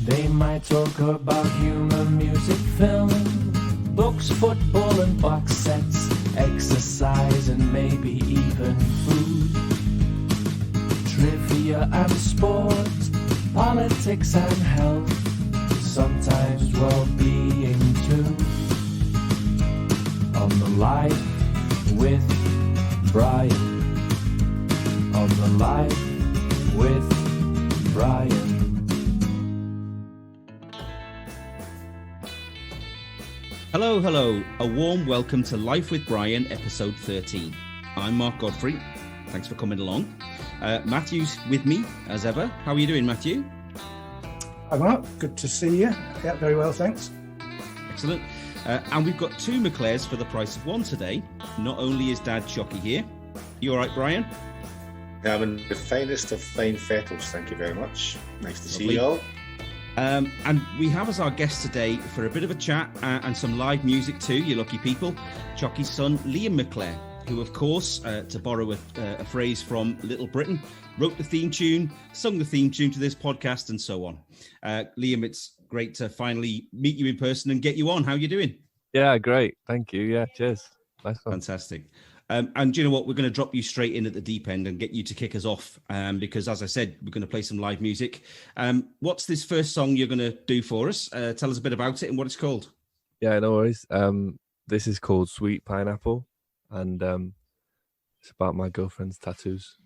They might talk about humor, music, film, books, football and box sets, exercise and maybe even food, trivia and sports, politics and health, sometimes well-being too. On the Life with Brian. On the Life with Brian. Hello, hello. A warm welcome to Life with Brian, episode 13. I'm Mark Godfrey. Thanks for coming along. Matthew's with me, as ever. How are you doing, Matthew? Hi, Mark. Good to see you. Yeah, very well, thanks. Excellent. And we've got two McClairs for the price of one today. Not only is Dad Choccy here. You all right, Brian? I'm in the finest of fine fettles, thank you very much. Nice to see Lovely. you all. And we have as our guest today for a bit of a chat and some live music too, you lucky people, Choccy's son, Liam McClair, who, of course, to borrow a phrase from Little Britain, wrote the theme tune, sung the theme tune to this podcast, and so on. Liam, it's great to finally meet you in person and get you on. How are you doing? Yeah, great. Thank you. Yeah, cheers. Nice one. Fantastic. And do you know what? We're going to drop you straight in at the deep end and get you to kick us off because, as I said, we're going to play some live music. What's this first song you're going to do for us? Tell us a bit about it and what it's called. Yeah, no worries. This is called Sweet Pineapple, and it's about my girlfriend's tattoos.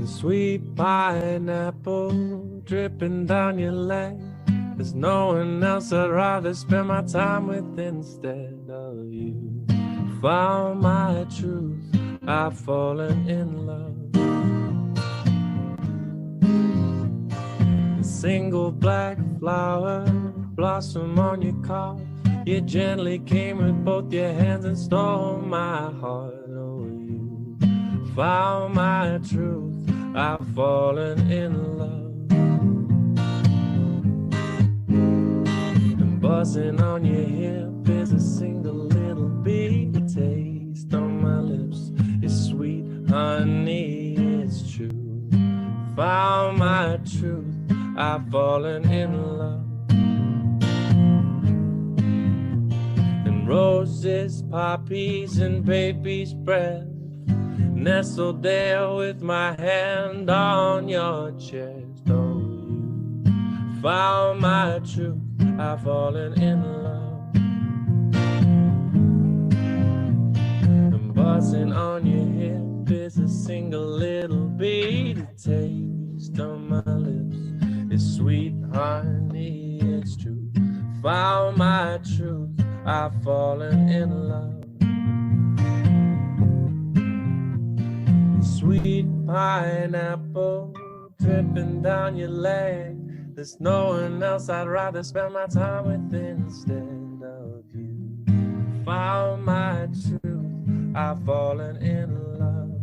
Sweet pineapple dripping down your leg. There's no one else I'd rather spend my time with instead of you. Found my truth, I've fallen in love. A single black flower blossom on your car. You gently came with both your hands and stole my heart. Oh, you found my truth, I've fallen in love. And buzzing on your hip is a single little bee. The taste on my lips is sweet honey, it's true. Found my truth, I've fallen in love. And roses, poppies, and baby's breath, nestled there with my hand on your chest. Oh, you found my truth, I've fallen in love. And buzzing on your hip is a single little bee. The taste on my lips is sweet honey, it's true. Found my truth, I've fallen in love. Sweet pineapple dripping down your leg. There's no one else I'd rather spend my time with instead of you. Found my truth, I've fallen in love.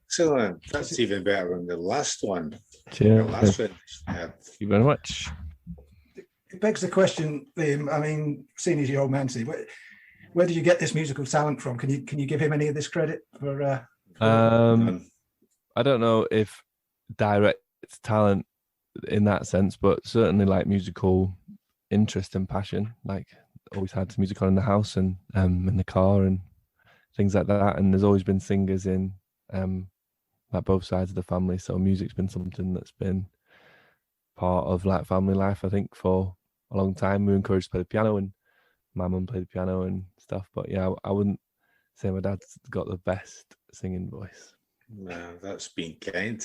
Excellent. That's even better than the last one. Cheers. The last one. Thank you very much. It begs the question, Liam, I mean, seeing as your old man, where did you get this musical talent from? Can you give him any of this credit for I don't know if direct talent in that sense, but certainly like musical interest and passion. Like always had music on in the house and in the car and things like that. And there's always been singers in like both sides of the family. So music's been something that's been part of like family life, I think, for a long time. We were encouraged to play the piano and my mum played the piano and stuff. But yeah, I wouldn't say my dad's got the best singing voice. No, that's been kind.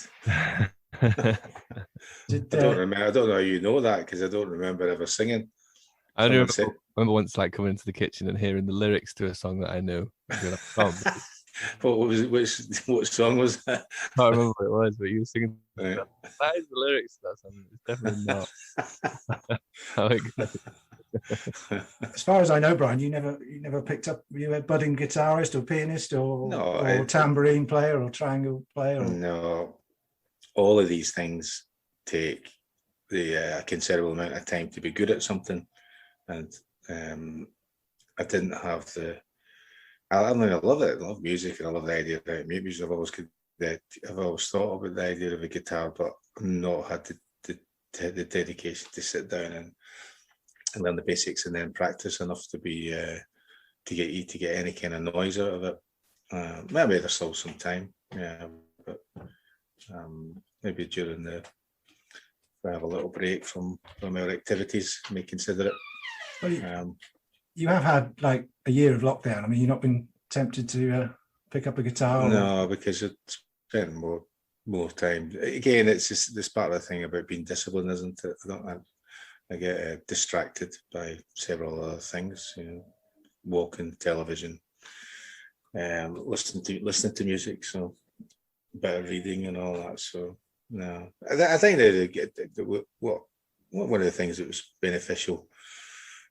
did, I don't remember. I don't know how you know that because I don't remember ever singing. I only remember once like coming into the kitchen and hearing the lyrics to a song that I knew. What song was that? I can't remember what it was, but you were singing. Right. That is the lyrics to that song. It's definitely not how it goes. As far as I know, Brian, you never picked up. You a budding guitarist or pianist or tambourine player or triangle player. No, all of these things take a considerable amount of time to be good at something, and I didn't have the. I mean, I love it. I love music, and I love the idea of music. I've always thought about the idea of a guitar, but not had the dedication to sit down and learn the basics and then practice enough to be to get any kind of noise out of it. Maybe there's still some time, but maybe during if I have a little break from our activities, I may consider it. Well, you have had like a year of lockdown. I mean, you've not been tempted to pick up a guitar? No, because it spent more time. Again, it's just this part of the thing about being disciplined, isn't it? I get distracted by several other things, walking, television, listening to music, so a bit of reading and all that. So no, I think that one of the things that was beneficial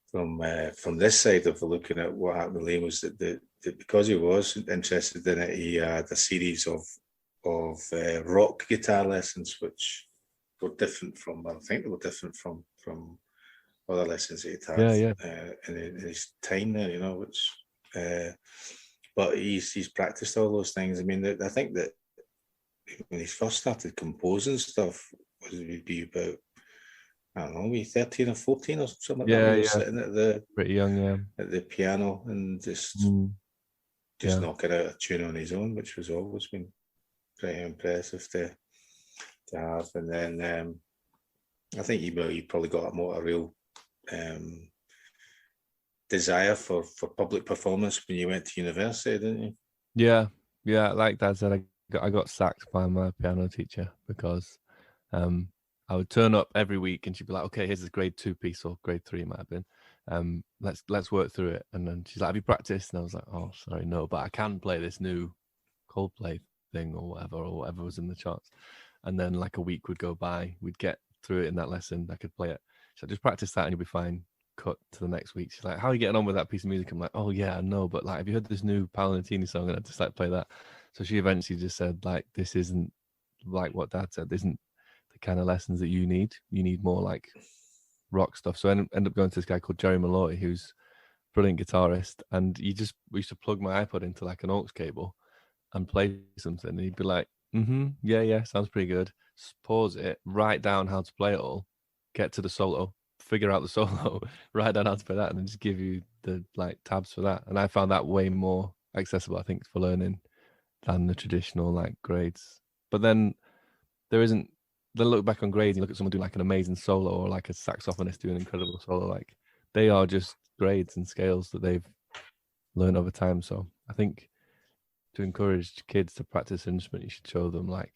from this side of looking at what happened to Liam was that because he was interested in it, he had a series of rock guitar lessons, which were different from, I think they were different from other lessons that he'd had in his time there, which but he's practiced all those things. I mean, I think that when he first started composing stuff, would be about, I don't know, maybe 13 or 14 or something like that. He was sitting pretty young, at the piano and just knocking out a tune on his own, which was always been pretty impressive to have. And then I think you probably got a real desire for public performance when you went to university, didn't you? Yeah. Like Dad said, I got sacked by my piano teacher because I would turn up every week and she'd be like, okay, here's a grade 2 piece, or grade 3 it might have been. Let's work through it. And then she's like, have you practiced? And I was like, oh, sorry, no, but I can play this new Coldplay thing or whatever was in the charts. And then like a week would go by, we'd get through it in that lesson, I could play it. So just practice that and you'll be fine. Cut to the next week. She's like, how are you getting on with that piece of music? I'm like, oh yeah, I know, but like, have you heard this new Palanatini song? And I just like play that. So she eventually just said, like, this isn't like what Dad said, this isn't the kind of lessons that you need. You need more like rock stuff. So I ended up going to this guy called Jerry Malloy, who's a brilliant guitarist, and we used to plug my iPod into like an aux cable and play something, and he'd be like, yeah, sounds pretty good. Pause it, write down how to play it all, get to the solo, figure out the solo, write down how to play that, and then just give you the like tabs for that. And I found that way more accessible, I think, for learning than the traditional like grades. But then then look back on grades and look at someone doing like an amazing solo, or like a saxophonist doing an incredible solo. Like they are just grades and scales that they've learned over time. So I think to encourage kids to practice an instrument, you should show them like,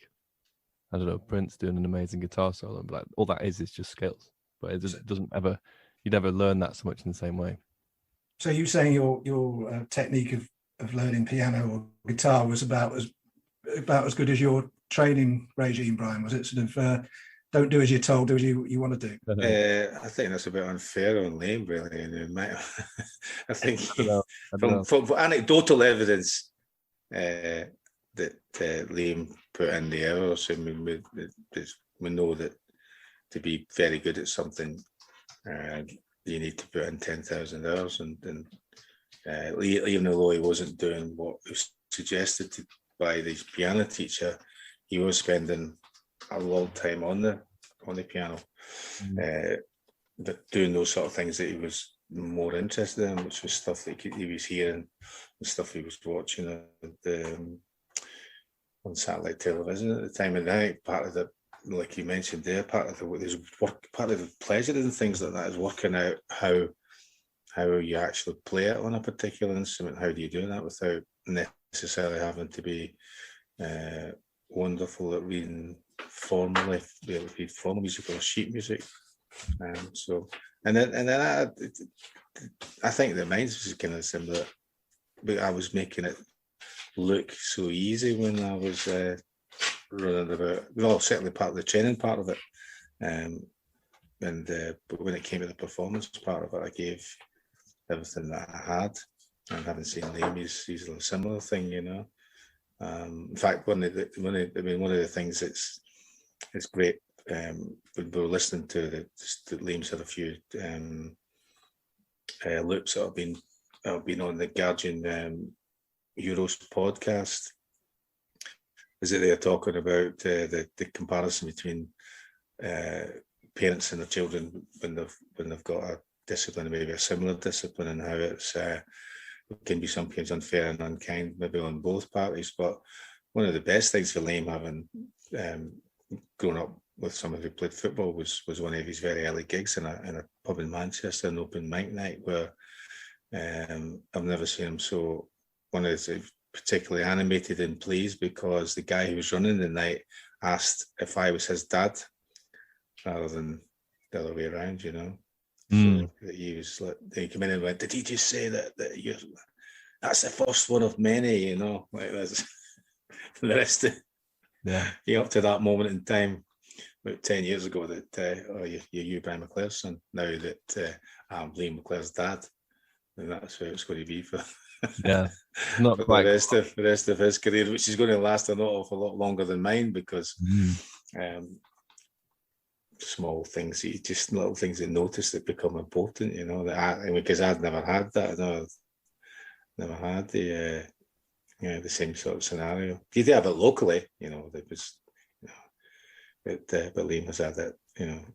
I don't know, Prince doing an amazing guitar solo, and like all that is just scales. But it doesn't ever, you never learn that so much in the same way. So you saying your technique of learning piano or guitar was about as good as your training regime, Brian? Was it sort of don't do as you're told, do as you want to do? I think that's a bit unfair on Liam, really. And I think from anecdotal evidence that Liam put in the hours, I mean, we know that to be very good at something, you need to put in 10,000 hours, and even though he wasn't doing what was suggested by the piano teacher, he was spending a long time on the piano, but doing those sort of things that he was more interested in, which was stuff that he was hearing and stuff he was watching on satellite television at the time. And I think part of the, like you mentioned there, part of the pleasure in things like that is working out how you actually play it on a particular instrument. How do you do that without necessarily having to be wonderful at reading formal music or sheet music? And then I think that mine was kind of similar, but I was making it look so easy when I was running about. Well, certainly part of the training part of it. But when it came to the performance part of it, I gave everything that I had. And having seen Liam, he's a similar thing, you know. In fact, one of the things that's great when we were listening to that Liam's had a few loops that have been on the Guardian Euros podcast. Is that they're talking about the comparison between parents and their children when they've got a discipline, maybe a similar discipline, and how it can be sometimes unfair and unkind, maybe on both parties. But one of the best things for Liam, having grown up with someone who played football, was one of his very early gigs in a pub in Manchester, an open mic night, where I've never seen him so particularly animated and pleased, because the guy who was running the night asked if I was his dad rather than the other way around, you know. So he was like, they came in and went, "Did he just say that you? That's the first one of many, you know." Like this. The rest of up to that moment in time, about 10 years ago, that you're Brian McClairs' son. Now that I'm Liam McClairs' dad, and that's how it's going to be for not for quite the rest of his career, which is going to last an awful lot longer than mine, because small things, just little things that notice that become important, you know. Because I'd never had that. Never had the same sort of scenario. You did have it locally, you know. There was, you know, but Liam has had it, you know,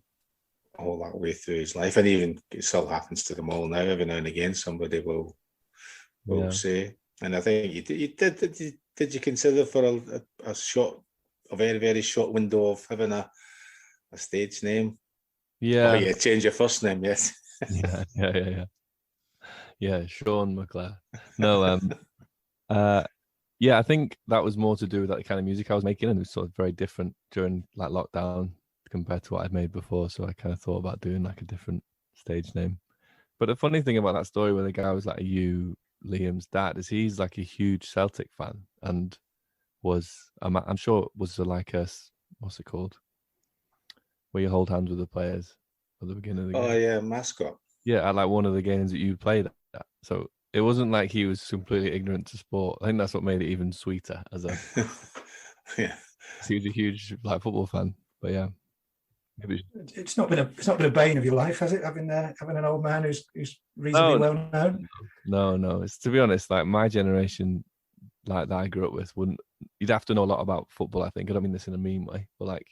all that way through his life, and even it still happens to them all now. Every now and again, somebody will say, and I think you did you consider for a very, very short window of having a stage name? Yeah. Change your first name, yes. Yeah, Sean McClare. No, I think that was more to do with that kind of music I was making, and it was sort of very different during like lockdown compared to what I'd made before. So I kind of thought about doing like a different stage name. But the funny thing about that story where the guy was like, Liam's dad, is he's like a huge Celtic fan, and I'm sure was like what's it called, where you hold hands with the players at the beginning of the game. Oh yeah, mascot. Yeah, at like one of the games that you played at. So it wasn't like he was completely ignorant to sport. I think that's what made it even sweeter as a he was a huge like football fan. But yeah, maybe it's not been a bane of your life, has it? Having an old man who's reasonably well known. No. It's, to be honest, like my generation, like that I grew up with, you'd have to know a lot about football. I think I don't mean this in a mean way, but like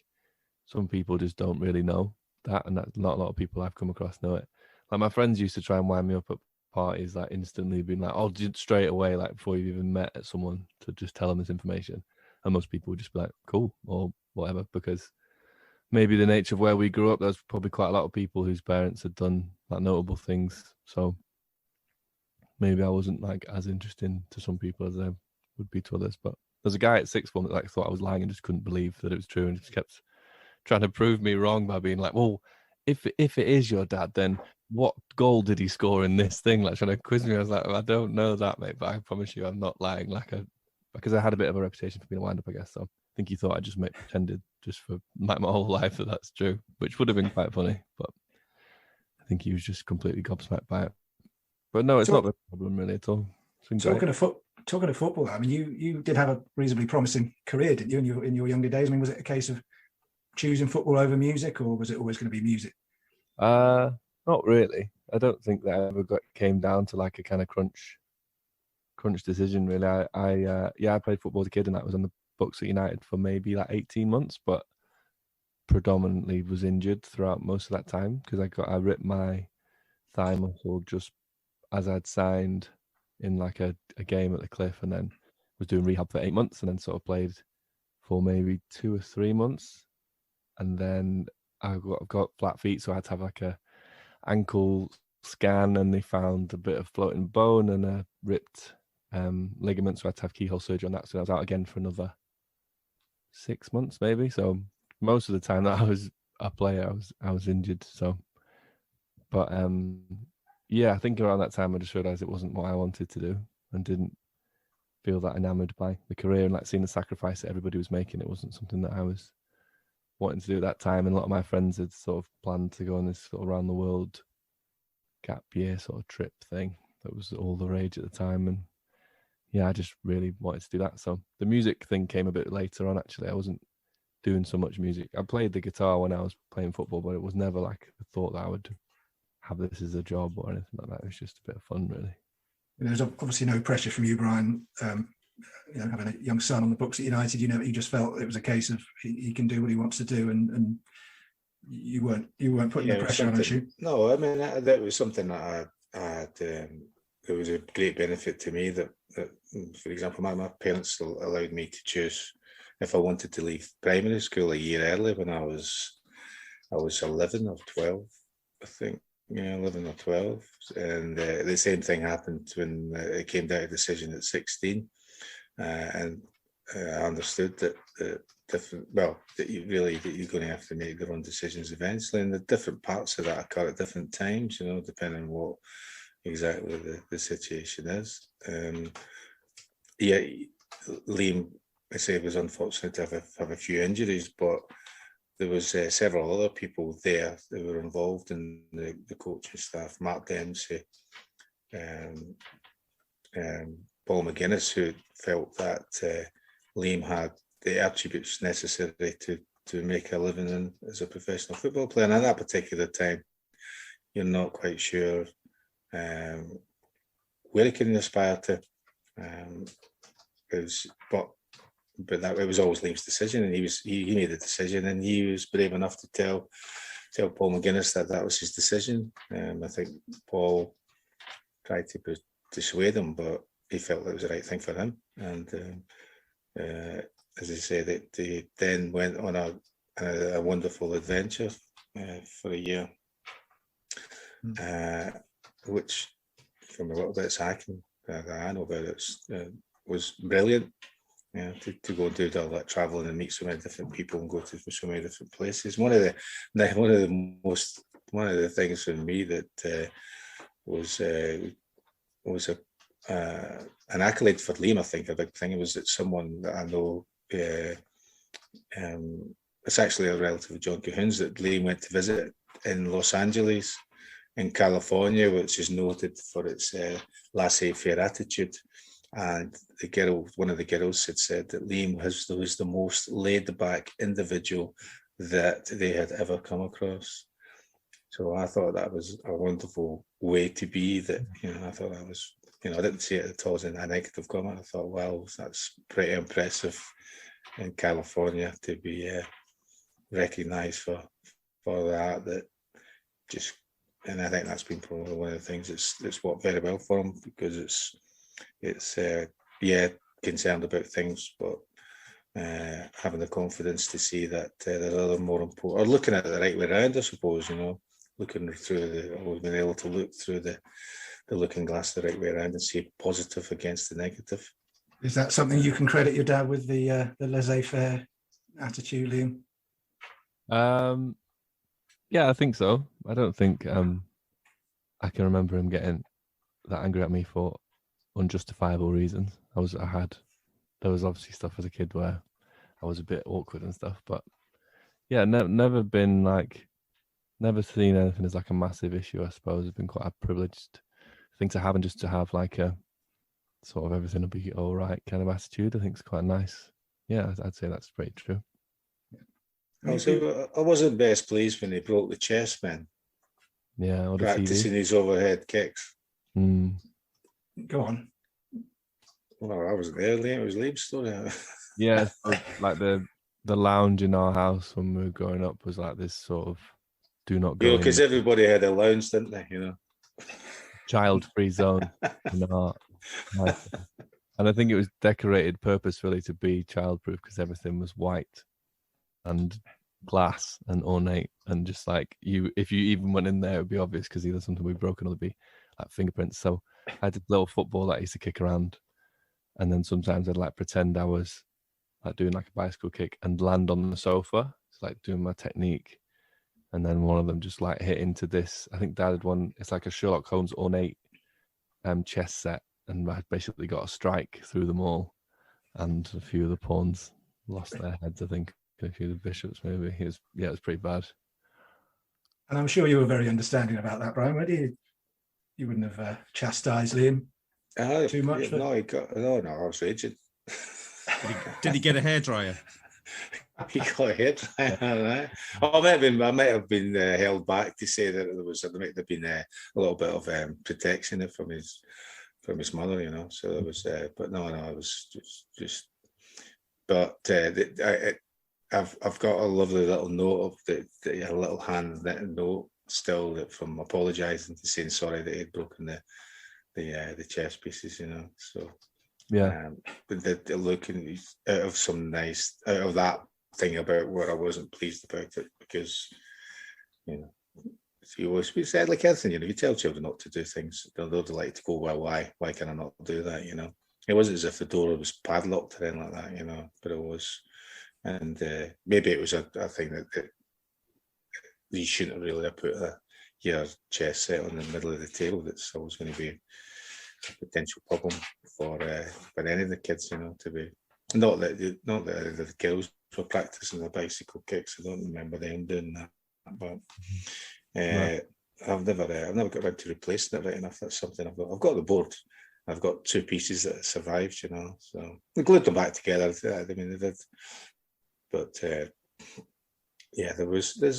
some people just don't really know that, and not a lot of people I've come across know it. Like my friends used to try and wind me up at parties, like instantly being like, "Oh, straight away, like before you've even met someone, to just tell them this information." And most people would just be like, "Cool," or whatever, because maybe the nature of where we grew up, there's probably quite a lot of people whose parents had done like notable things. So maybe I wasn't like as interesting to some people as I would be to others. But there's a guy at sixth form that like thought I was lying and just couldn't believe that it was true, and just kept trying to prove me wrong by being like, "Well, if it is your dad, then what goal did he score in this thing?" Like trying to quiz me. I was like, "I don't know that, mate, but I promise you I'm not lying." Because I had a bit of a reputation for being a wind-up, I guess. So I think he thought I just pretended just for my whole life that that's true, which would have been quite funny. But I think he was just completely gobsmacked by it. But no, it's not the problem really at all. Talking of football, I mean, you did have a reasonably promising career, didn't you, in your younger days? I mean, was it a case of choosing football over music, or was it always going to be music? Not really. I don't think that ever came down to like a kind of crunch decision really. I played football as a kid, and I was on the books at United for maybe like 18 months, but predominantly was injured throughout most of that time because I ripped my thigh muscle just as I'd signed in like a game at the Cliff, and then was doing rehab for 8 months, and then sort of played for maybe 2 or 3 months, and then I got flat feet, so I had to have like a ankle scan, and they found a bit of floating bone and a ripped ligament, so I had to have keyhole surgery on that. So I was out again for another 6 months maybe. So most of the time that I was a player, I was injured. So, but I think around that time I just realised it wasn't what I wanted to do, and didn't feel that enamored by the career and like seeing the sacrifice that everybody was making. It wasn't something that I was wanting to do at that time. And a lot of my friends had sort of planned to go on this sort of around the world gap year sort of trip thing that was all the rage at the time. And yeah, I just really wanted to do that. So the music thing came a bit later on, actually. I wasn't doing so much music. I played the guitar when I was playing football, but it was never like the thought that I would have this as a job or anything like that. It was just a bit of fun, really. There's obviously no pressure from you, Brian. Having a young son on the books at United, you just felt it was a case of he can do what he wants to do, and you weren't putting the pressure on you. No, I mean that was something that I had. It was a great benefit to me that for example, my parents allowed me to choose if I wanted to leave primary school a year early when I was 11 or 12, I think. Yeah, 11 or 12. And the same thing happened when it came down to decision at 16. And I understood that that you're going to have to make your own decisions eventually. And the different parts of that occur at different times, depending on what exactly the situation is. Liam, I say, was unfortunate to have a few injuries, but there was several other people there that were involved in the coaching staff. Mark Dempsey, Paul McGuinness, who felt that Liam had the attributes necessary to make a living as a professional football player. And at that particular time, you're not quite sure where he can aspire to. But that it was always Liam's decision, and he made the decision, and he was brave enough to tell Paul McGuinness that was his decision. I think Paul tried to dissuade him, but he felt that was the right thing for him. And as I said, they then went on a wonderful adventure for a year, which, from a little bit that I know about it, was brilliant. Yeah, to go and do all that traveling and meet so many different people and go to so many different places. One of the things for me that was an accolade for Liam, I think, a big thing, was that someone that I know, it's actually a relative of John Cahoon's, that Liam went to visit in Los Angeles, in California, which is noted for its laissez-faire attitude. And one of the girls had said that Liam was the most laid-back individual that they had ever come across. So I thought that was a wonderful way to be. That I thought that was, I didn't see it at all as a negative comment. I thought, wow, that's pretty impressive in California to be recognised for that. And I think that's been probably one of the things that's worked very well for him, because it's concerned about things, but having the confidence to see that there are other more important, or looking at it the right way around, I suppose, looking through always being able to look through the looking glass the right way around and see positive against the negative. Is that something you can credit your dad with, the laissez-faire attitude, Liam? Yeah, I think so. I don't think I can remember him getting that angry at me for unjustifiable reasons. There was obviously stuff as a kid where I was a bit awkward and stuff, but yeah, never seen anything as like a massive issue. I suppose it's been quite a privileged thing to have, and just to have like a sort of everything will be all right kind of attitude, I think is quite nice. Yeah, I'd say that's pretty true. I wasn't best pleased when he broke the chest, man. Yeah, practicing his overhead kicks. Go on. Well, I wasn't there, Liam. It was Liam's story. Yeah, like the lounge in our house when we were growing up was like this sort of do not go. Because everybody had a lounge, didn't they? Child-free zone in the heart. And I think it was decorated purposefully to be childproof, because everything was white and glass and ornate, and just like if you even went in there, it would be obvious, because either something would be broken or there'd be like fingerprints. So I had a little football that I used to kick around, and then sometimes I'd like pretend I was like doing like a bicycle kick and land on the sofa, it's like doing my technique, and then one of them just like hit into this. I think Dad had one. It's like a Sherlock Holmes ornate chess set, and I basically got a strike through them all, and a few of the pawns lost their heads. I think a few of the bishops maybe. It was pretty bad. And I'm sure you were very understanding about that, Brian. You wouldn't have chastised Liam too much. No, I was raging. Did he get a hairdryer? He got a hairdryer. I might have been held back to say that there might have been a little bit of protection from his mother, you know. So there was, but no, it was just. But I've got a lovely little note of a little handwritten note still from apologising to saying sorry that he'd broken the chess pieces, you know. So yeah, but the looking out of that thing about where I wasn't pleased about it, because you know we said like everything, you know, you tell children not to do things, they'll like to go, well, why can I not do that, you know. It wasn't as if the door was padlocked or anything like that, you know, but it was. And maybe it was a thing that you shouldn't really have put your chess set on the middle of the table. That's always going to be a potential problem for any of the kids, you know, to be. Not that the girls were practicing the bicycle kicks. I don't remember them doing that, but I've never got around to replacing it right enough. That's something I've got the board. I've got 2 pieces that survived, you know. So we glued them back together. I mean, they did. But there's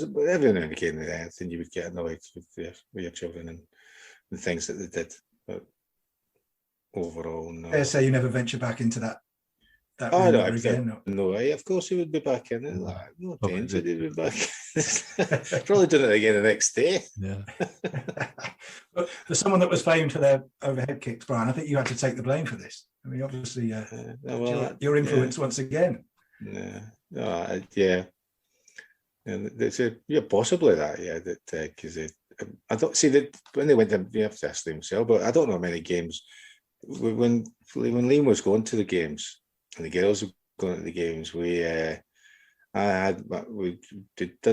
every now and again then you would get annoyed with your children and things that they did. But overall, no. I say you never venture back into that Oh no, again. No way. Of course, he would be back in it. No danger, he'd be back. Probably doing it again the next day. Yeah. But for someone that was famed for their overhead kicks, Brian, I think you had to take the blame for this. I mean, obviously, your influence once again. Yeah. And possibly that, because I don't see that when they went to, you have to ask themselves, but I don't know many games when Liam was going to the games and the girls were going to the games. We done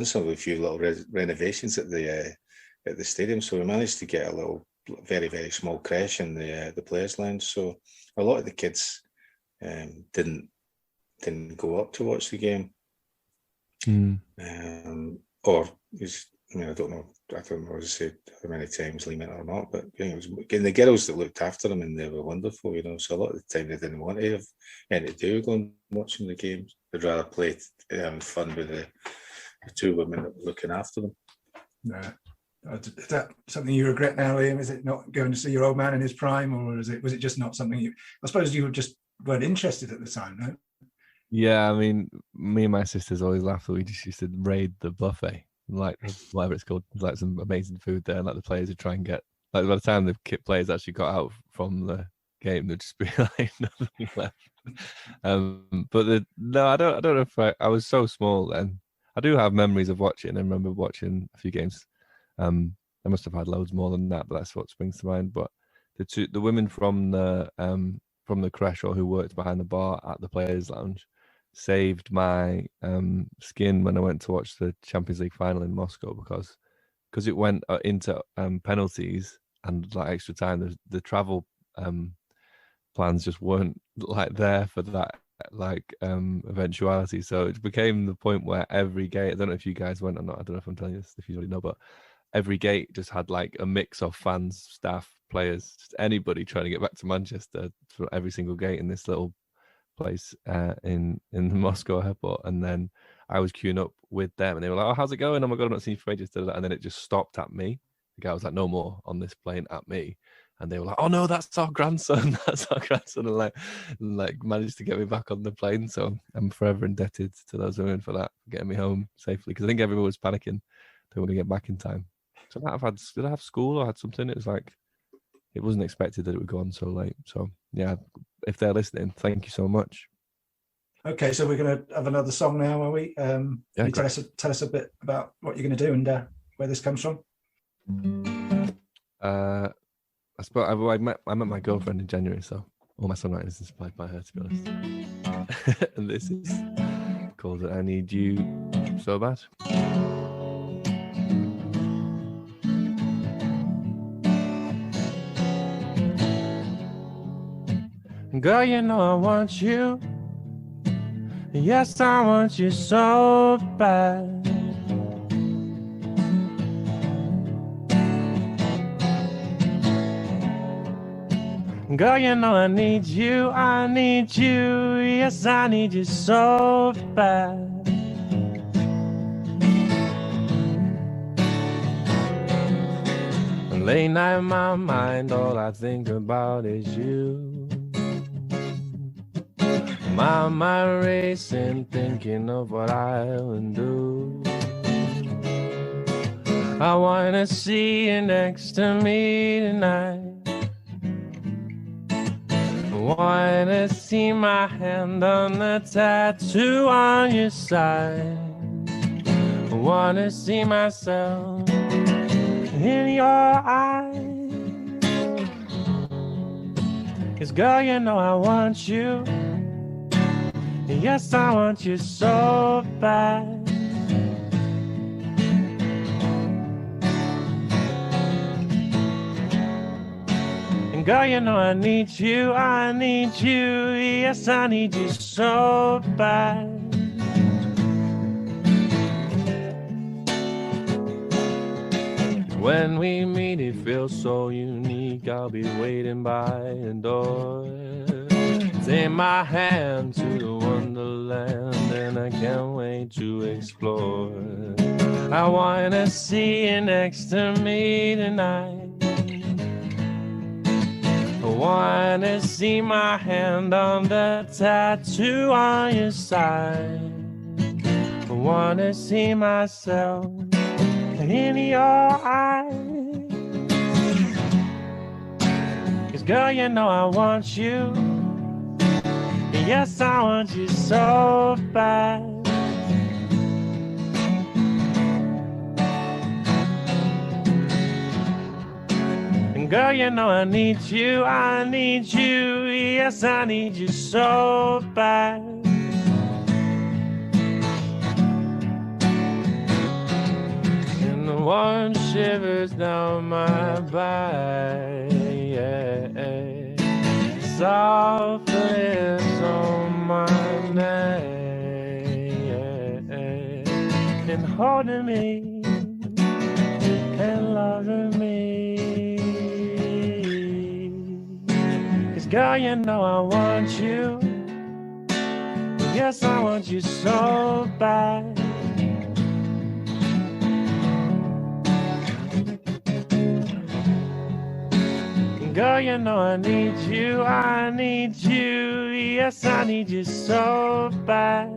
a few little renovations at the stadium, so we managed to get a little very, very small creche in the players' lounge. So a lot of the kids didn't go up to watch the game, or I don't know as I said how many times Lee went or not, but it was getting the girls that looked after them, and they were wonderful, you know. So a lot of the time they didn't want to have anything to do going watching the games. They'd rather play having fun with the 2 women that were looking after them. No. Is that something you regret now, Liam? Is it not going to see your old man in his prime, or was it just not something I suppose you just weren't interested at the time, no? Yeah, I mean, me and my sisters always laughed that we just used to raid the buffet, like whatever it's called, like some amazing food there, and like the players would try and get, like by the time the kit players actually got out from the game, there'd just be like nothing left. But no, I don't know if I was so small then. I do have memories of watching. I remember watching a few games. I must have had loads more than that, but that's what springs to mind. But the women from the creche, or who worked behind the bar at the players' lounge, saved my skin when I went to watch the Champions League final in Moscow, because it went into penalties and like extra time. The travel plans just weren't like there for that eventuality. So it became the point where every gate, I don't know if you guys went or not, I don't know if I'm telling you this, if you already know, but every gate just had like a mix of fans, staff, players, just anybody trying to get back to Manchester for every single gate in this little place in the Moscow airport. And then I was queuing up with them, and they were like, "Oh, how's it going? Oh my god, I've not seen you for ages." And then it just stopped at me. The guy was like, "No more on this plane at me." And they were like, "Oh no, that's our grandson. That's our grandson." And like managed to get me back on the plane. So I'm forever indebted to those women for that, for getting me home safely. Because I think everyone was panicking. They want to get back in time. So did I have school or had something? It was like, it wasn't expected that it would go on so late. So yeah, if they're listening, thank you so much. Okay, so we're going to have another song now, are we? Can you tell us a bit about what you're going to do and where this comes from? I suppose I met my girlfriend in January, so all my songwriting is inspired by her, to be honest. And this is called "I Need You So Bad." Girl, you know I want you. Yes, I want you so bad. Girl, you know I need you, I need you. Yes, I need you so bad. Late night in my mind, all I think about is you. My mind racing, thinking of what I will do. I wanna see you next to me tonight. I wanna see my hand on the tattoo on your side. I wanna see myself in your eyes. 'Cause girl, you know I want you. Yes, I want you so bad. And girl, you know I need you, I need you. Yes, I need you so bad. When we meet, it feels so unique. I'll be waiting by the door. Take my hand to the wonderland, and I can't wait to explore. I wanna see you next to me tonight. I wanna see my hand on the tattoo on your side. I wanna see myself in your eyes. 'Cause girl, you know I want you. Yes, I want you so bad. And girl, you know I need you, I need you. Yes, I need you so bad. And the warm shivers down my back, yeah. Soft lips on my neck, and holding me and loving me. 'Cause girl, you know I want you. Yes, I want you so bad. Girl, you know I need you, I need you. Yes, I need you so bad.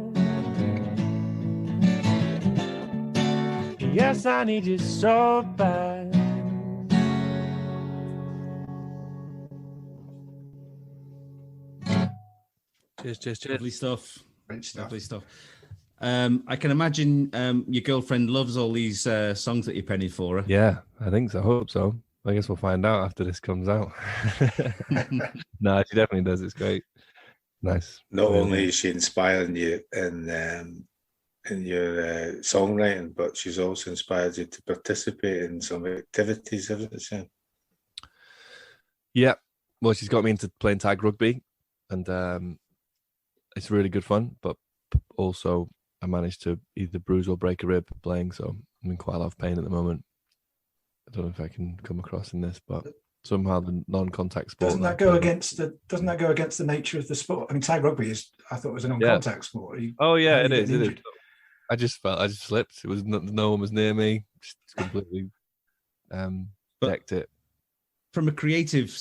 Yes, I need you so bad. Cheers. Lovely stuff. Great stuff. Lovely stuff. I can imagine your girlfriend loves all these songs that you're penning for her. Yeah, I think so. I hope so. I guess we'll find out after this comes out. No, she definitely does. It's great. Nice. Not only is she inspiring you in your songwriting, but she's also inspired you to participate in some activities, haven't she? Yeah. Well, she's got me into playing tag rugby, and it's really good fun. But also, I managed to either bruise or break a rib playing, so I'm in quite a lot of pain at the moment. I don't know if I can come across in this, but somehow the non-contact sport. Doesn't that go against the nature of the sport? I mean, tag rugby I thought was a non-contact sport. Oh yeah, it is. It is. I just slipped. It was no one was near me. Just completely decked it. From a creative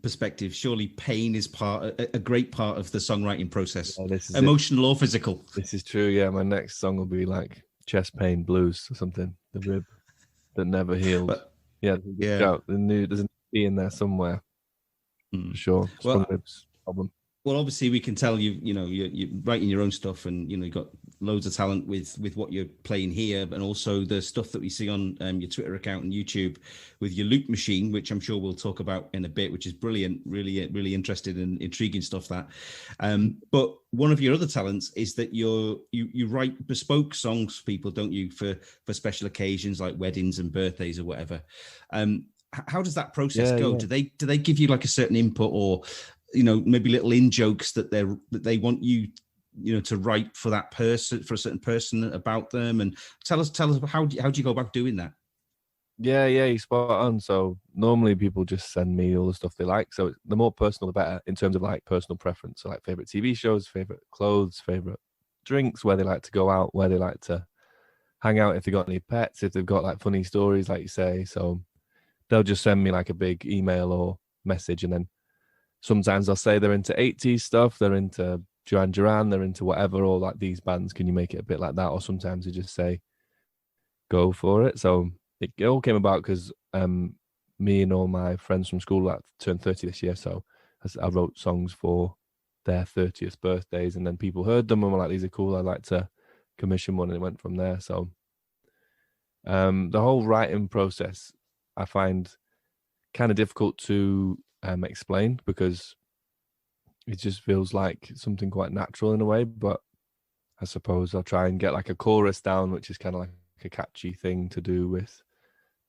perspective, surely pain is a great part of the songwriting process, emotional or physical. This is true. Yeah, my next song will be like chest pain blues or something. The rib that never healed. But, there's a E in there somewhere. For sure. It's from ribs problem. Well, obviously, we can tell you're writing your own stuff, and you've got loads of talent with what you're playing here, and also the stuff that we see on your Twitter account and YouTube with your loop machine, which I'm sure we'll talk about in a bit, which is brilliant, really interested and intriguing stuff. But one of your other talents is that you write bespoke songs for people, don't you, for special occasions like weddings and birthdays or whatever. How does that process go? Yeah. Do they give you like a certain input, or maybe little in jokes that they want you, to write for that person, for a certain person about them. And tell us how do you go about doing that? Yeah, you're spot on. So normally people just send me all the stuff they like. So the more personal, the better in terms of like personal preference. So like favorite TV shows, favorite clothes, favorite drinks, where they like to go out, where they like to hang out, if they've got any pets, if they've got like funny stories, like you say. So they'll just send me like a big email or message. And then sometimes I'll say they're into 80s stuff, they're into Duran Duran, they're into whatever, or like these bands, can you make it a bit like that? Or sometimes they just say, go for it. So it all came about because me and all my friends from school turned 30 this year. So I wrote songs for their 30th birthdays, and then people heard them and were like, these are cool, I'd like to commission one, and it went from there. So the whole writing process I find kind of difficult to explain, because it just feels like something quite natural in a way. But I suppose I'll try and get like a chorus down, which is kind of like a catchy thing to do with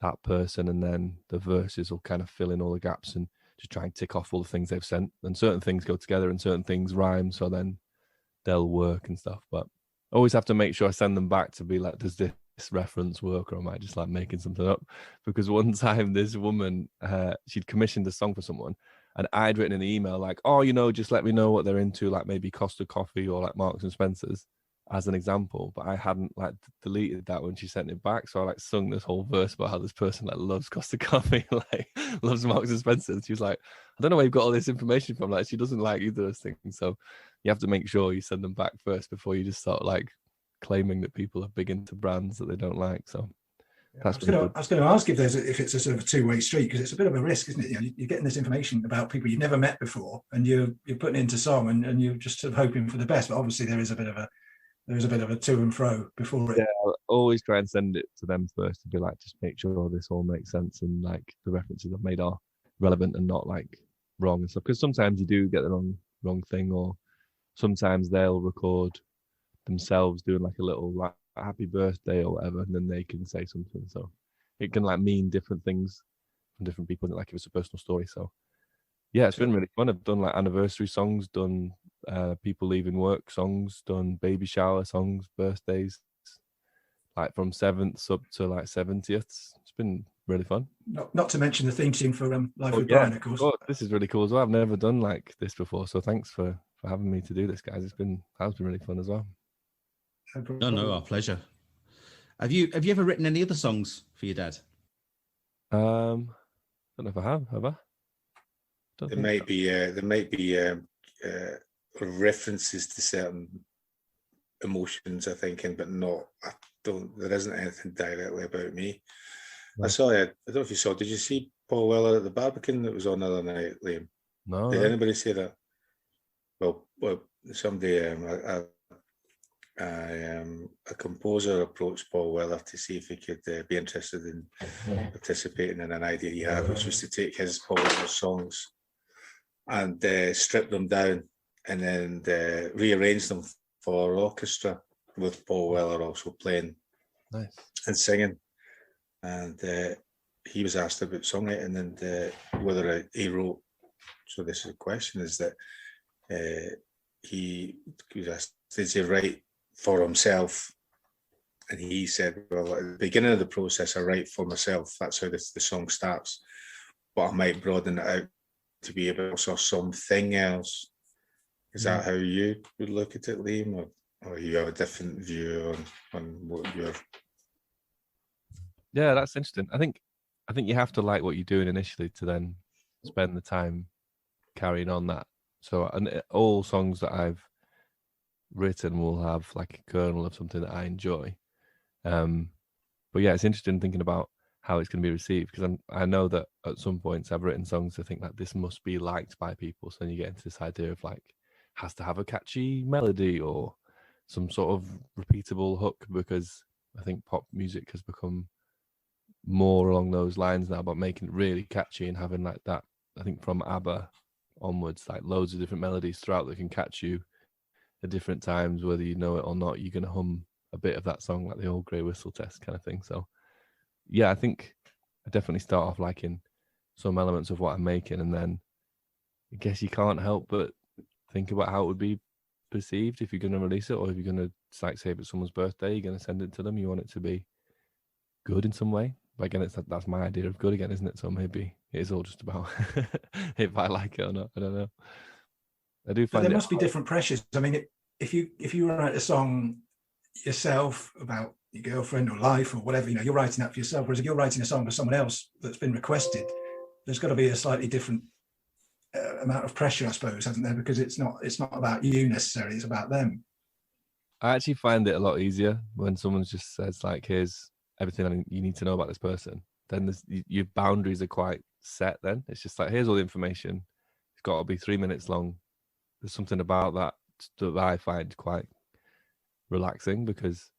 that person, and then the verses will kind of fill in all the gaps and just try and tick off all the things they've sent. And certain things go together and certain things rhyme, so then they'll work and stuff. But I always have to make sure I send them back to be like, does this reference work, or am I just like making something up? Because one time this woman, she'd commissioned a song for someone, and I'd written in the email like, oh, just let me know what they're into, like maybe Costa Coffee or like Marks and Spencer's as an example. But I hadn't like deleted that when she sent it back, so I like sung this whole verse about how this person like loves Costa Coffee, like loves Marks and Spencer's. She was like, I don't know where you've got all this information from, like she doesn't like either of those things. So you have to make sure you send them back first before you just start like claiming that people are big into brands that they don't like. So I was going to ask if it's a sort of a two-way street, because it's a bit of a risk, isn't it? You're getting this information about people you've never met before, and you're putting it into song, and you're just sort of hoping for the best. But obviously there is a bit of a to and fro before it. Yeah, I'll always try and send it to them first to be like, just make sure this all makes sense, and like the references I've made are relevant and not like wrong and stuff. Because sometimes you do get the wrong thing, or sometimes they'll record themselves doing like a little like happy birthday or whatever, and then they can say something. So it can like mean different things from different people, like if it's a personal story. So yeah, it's been really fun. I've done like anniversary songs, done people leaving work songs, done baby shower songs, birthdays, like from 7th up to like 70th. It's been really fun. Not to mention the theme tune for Live with Brian, of course. Oh, this is really cool as well. I've never done like this before, so thanks for having me to do this, guys. That's been really fun as well. No, our pleasure. Have you ever written any other songs for your dad? I don't know if I have I? There might be references to certain emotions, I think, but not. There isn't anything directly about me. Right. I don't know if you saw. Did you see Paul Weller at the Barbican that was on the other night, Liam? No. Did anybody see that? Well, somebody, a composer approached Paul Weller to see if he could be interested in participating in an idea he had, which was to take Paul Weller's songs and strip them down and then rearrange them for orchestra, with Paul Weller also playing and singing. And he was asked about songwriting and whether he wrote. So this is a question: is that he was asked, did he write for himself? And he said, well, at the beginning of the process, I write for myself. That's how the song starts. But I might broaden it out to be about something else. Is that how you would look at it, Liam, or you have a different view on what you're? Yeah, that's interesting. I think you have to like what you're doing initially to then spend the time carrying on that. So, and all songs that I've written will have like a kernel of something that I enjoy. But yeah, it's interesting thinking about how it's going to be received, because I know that at some points I've written songs to think that this must be liked by people. So then you get into this idea of like, has to have a catchy melody or some sort of repeatable hook, because I think pop music has become more along those lines now, about making it really catchy and having like that. I think from ABBA onwards, like loads of different melodies throughout that can catch you at different times, whether you know it or not. You're going to hum a bit of that song, like the old grey whistle test kind of thing. So yeah, I think I definitely start off liking some elements of what I'm making, and then I guess you can't help but think about how it would be perceived if you're going to release it, or if you're going to, like, say if it's someone's birthday, you're going to send it to them, you want it to be good in some way. But again, that's my idea of good again, isn't it? So maybe it is all just about if I like it or not. I don't know. I do find there must be different pressures. I mean, if you write a song yourself about your girlfriend or life or whatever, you're writing that for yourself. Whereas if you're writing a song for someone else that's been requested, there's got to be a slightly different amount of pressure, I suppose, hasn't there? Because it's not about you necessarily; it's about them. I actually find it a lot easier when someone just says, like, here's everything you need to know about this person. Then your boundaries are quite set. Then it's just like, here's all the information. It's got to be 3 minutes long. There's something about that I find quite relaxing, because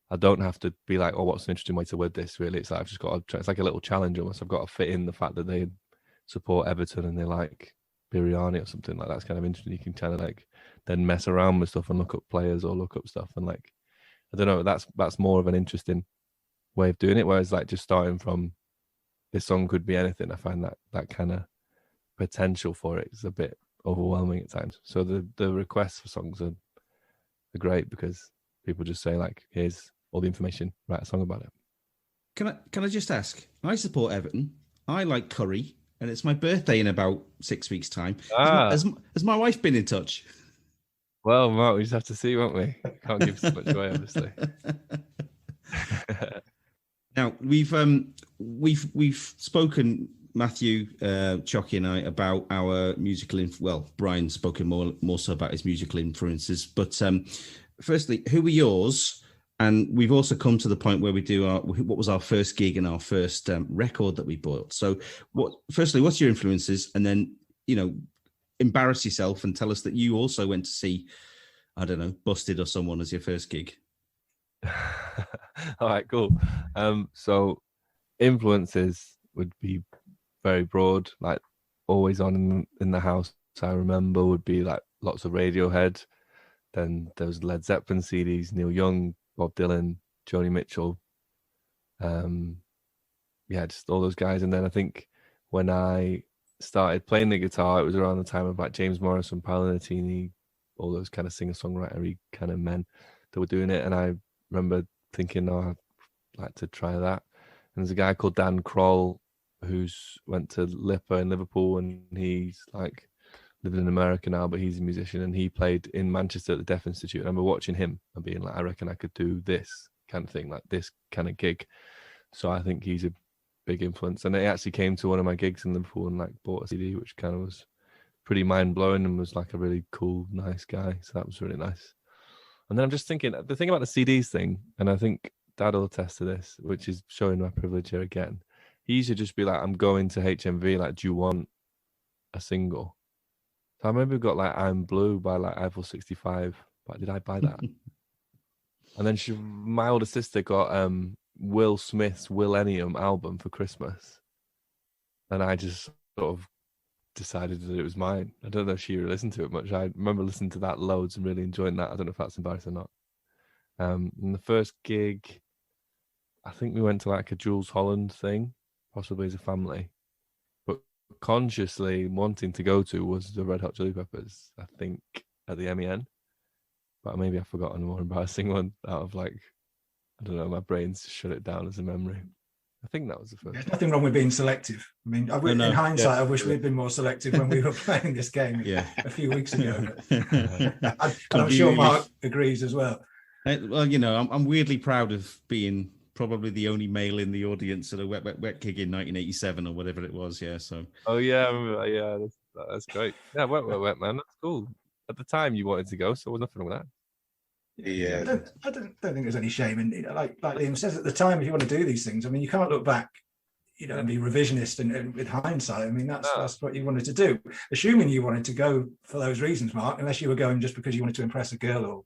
I don't have to be like, oh, what's an interesting way to word this? Really, it's like I've just got to. It's like a little challenge almost. I've got to fit in the fact that they support Everton and they like biryani or something like that's kind of interesting. You can kind of like then mess around with stuff and look up players or look up stuff, and like, I don't know, that's more of an interesting way of doing it. Whereas like just starting from this song could be anything, I find that kind of potential for it is a bit overwhelming at times. So the requests for songs are great, because people just say, like, here's all the information, write a song about it. Can I just ask? I support Everton. I like curry, and it's my birthday in about 6 weeks' time. Has my wife been in touch? Well, Mark, we just have to see, won't we? Can't give so much away, obviously. Now we've spoken, Matthew, Choccy, and I, about our musical. Brian's spoken more so about his musical influences. But firstly, who were yours? And we've also come to the point where we do what was our first gig and our first record that we bought. So, what's your influences? And then, embarrass yourself and tell us that you also went to see, I don't know, Busted or someone as your first gig. All right, cool. So influences would be very broad, like Always On in the house, I remember, would be like lots of Radiohead. Then there was Led Zeppelin CDs, Neil Young, Bob Dylan, Joni Mitchell. Just all those guys. And then I think when I started playing the guitar, it was around the time of like James Morrison, Paolo Nutini, all those kind of singer-songwriter-y kind of men that were doing it. And I remember thinking, I'd like to try that. And there's a guy called Dan Kroll who's went to LIPA in Liverpool, and he's like living in America now, but he's a musician, and he played in Manchester at the Deaf Institute. I remember watching him and being like, I reckon I could do this kind of thing, like this kind of gig. So I think he's a big influence. And he actually came to one of my gigs in Liverpool and like bought a CD, which kind of was pretty mind-blowing, and was like a really cool, nice guy. So that was really nice. And then I'm just thinking, the thing about the CDs thing, and I think Dad will attest to this, which is showing my privilege here again. He used to just be like, I'm going to HMV, like, do you want a single? So I remember we got like I'm Blue by like Eiffel 65. But did I buy that? And then my older sister got Will Smith's Millennium album for Christmas. And I just sort of decided that it was mine. I don't know if she listened to it much. I remember listening to that loads and really enjoying that. I don't know if that's embarrassing or not. And the first gig, I think we went to like a Jules Holland thing, possibly as a family. But consciously wanting to go to was the Red Hot Chili Peppers, I think, at the MEN. But maybe I've forgotten a more embarrassing one out of like, I don't know, my brain's shut it down as a memory. I think that was the first. There's nothing wrong with being selective. I mean, in hindsight, I wish we'd been more selective when we were playing this game a few weeks ago. And I'm sure Mark agrees as well. Well, I'm weirdly proud of being probably the only male in the audience at a wet gig in 1987 or whatever it was. Yeah. So. Oh yeah, I remember, yeah, that's great. Yeah, wet man, that's cool. At the time, you wanted to go, so there was nothing wrong with that. Yeah, I don't think there's any shame in, like Liam says, at the time, if you want to do these things, I mean, you can't look back, and be revisionist and with hindsight. I mean, that's what you wanted to do. Assuming you wanted to go for those reasons, Mark, unless you were going just because you wanted to impress a girl or.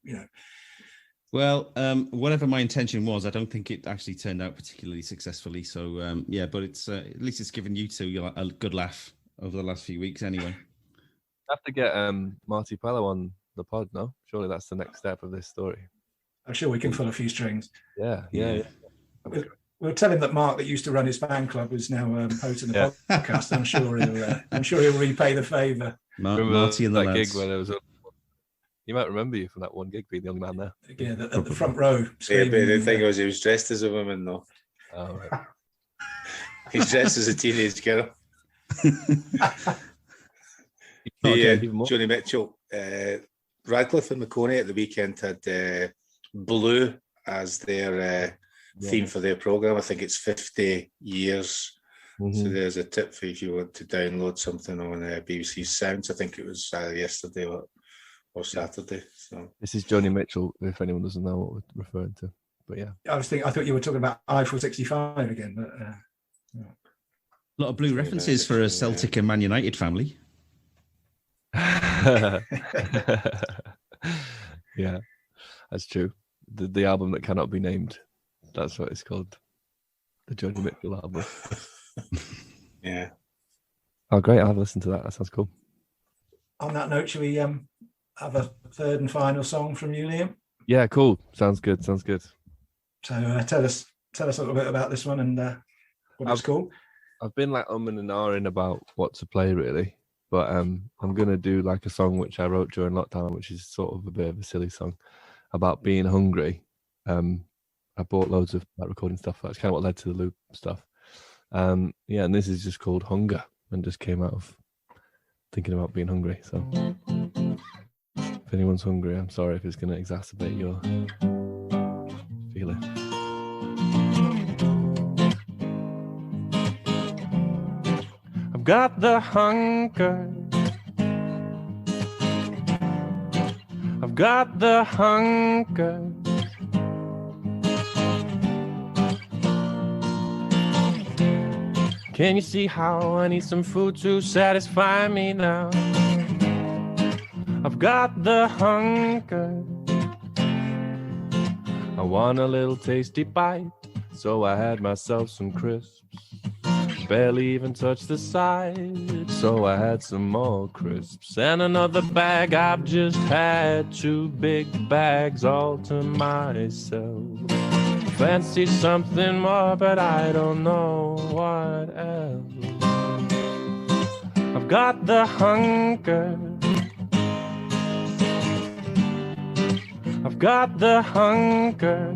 Well, whatever my intention was, I don't think it actually turned out particularly successfully. So but it's at least it's given you two a good laugh over the last few weeks, anyway. Have to get Marty Pello on the pod, no? Surely that's the next step of this story. I'm sure we can pull a few strings. Yeah. We'll tell him that Mark, that used to run his fan club, is now hosting the podcast. I'm sure he'll repay the favour. Marty and the that lads. gig when it was up. He might remember you from that one gig, being the only man there. Yeah, at the front row. Yeah, but the thing was, he was dressed as a woman, though. Oh, right. He's dressed as a teenage girl. Johnny Mitchell, Radcliffe and McConey at the weekend had Blue as their theme for their programme. I think it's 50 years. Mm-hmm. So there's a tip for if you want to download something on BBC Sounds. I think it was yesterday or Saturday. So this is Johnny Mitchell, if anyone doesn't know what we're referring to. But yeah, I thought you were talking about Eiffel 65 again. But, a lot of Blue references for a Celtic and Man United family. Yeah, that's true. The album that cannot be named. That's what it's called. The Johnny Mitchell album. Yeah. Oh, great. I'll have listened to that. That sounds cool. On that note, shall we have a third and final song from you, Liam? Yeah, cool. Sounds good. So tell us a little bit about this one and what it's called. I've been like umming and ahhing about what to play, really. But I'm going to do like a song which I wrote during lockdown, which is sort of a bit of a silly song about being hungry. I bought loads of like recording stuff. That's kind of what led to the loop stuff. And this is just called Hunger and just came out of thinking about being hungry. So if anyone's hungry, I'm sorry if it's going to exacerbate your feeling. I've got the hunger. I've got the hunger. Can you see how I need some food to satisfy me now? I've got the hunger. I want a little tasty bite, so I had myself some crisps. Barely even touched the side, so I had some more crisps. And another bag, I've just had 2 big bags all to myself. Fancy something more, but I don't know what else. I've got the hunger. I've got the hunger.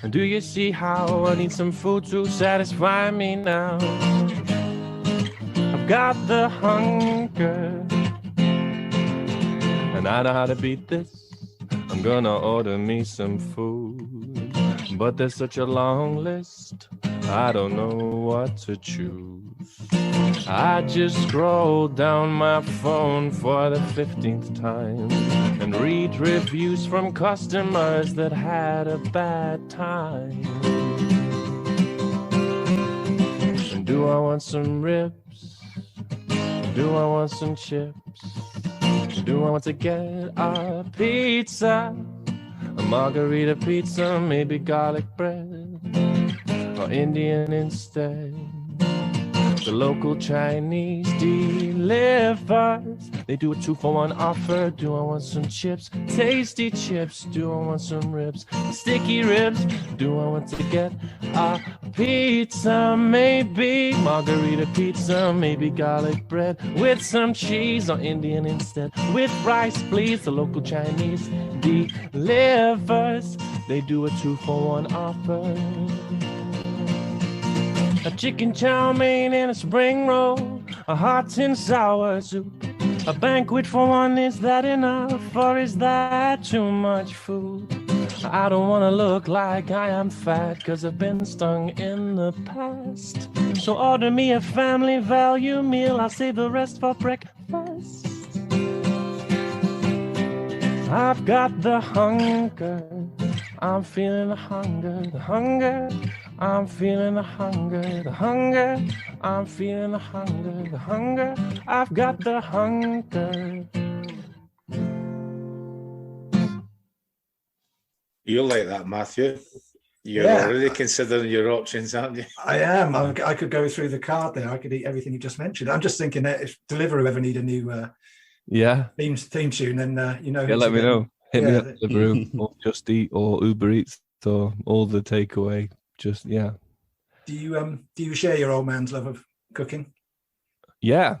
And do you see how I need some food to satisfy me now? I've got the hunger. And I know how to beat this. I'm gonna order me some food, but there's such a long list, I don't know what to choose. I just scroll down my phone for the 15th time and read reviews from customers that had a bad time. And do I want some ribs? Do I want some chips? Do I want to get a pizza? A margarita pizza, maybe garlic bread, or Indian instead. The local Chinese delivers. They do a 2-for-1 offer. Do I want some chips? Tasty chips. Do I want some ribs? Sticky ribs. Do I want to get a pizza? Maybe margarita pizza, maybe garlic bread with some cheese, or Indian instead. With rice, please. The local Chinese delivers. They do a 2-for-1 offer. A chicken chow mein and a spring roll, a hot and sour soup. A banquet for one, is that enough, or is that too much food? I don't want to look like I am fat, 'cause I've been stung in the past. So order me a family value meal, I'll save the rest for breakfast. I've got the hunger, I'm feeling the hunger, the hunger. I'm feeling the hunger, the hunger. I'm feeling the hunger, the hunger. I've got the hunger. You're like that, Matthew. You're already considering your options, aren't you? I am. I could go through the card there. I could eat everything you just mentioned. I'm just thinking that if Deliveroo ever need a new theme tune, then let me know. Hit me Yeah, up Deliveroo or Just Eat or Uber Eats or all the takeaway. Just do you share your old man's love of cooking? Yeah,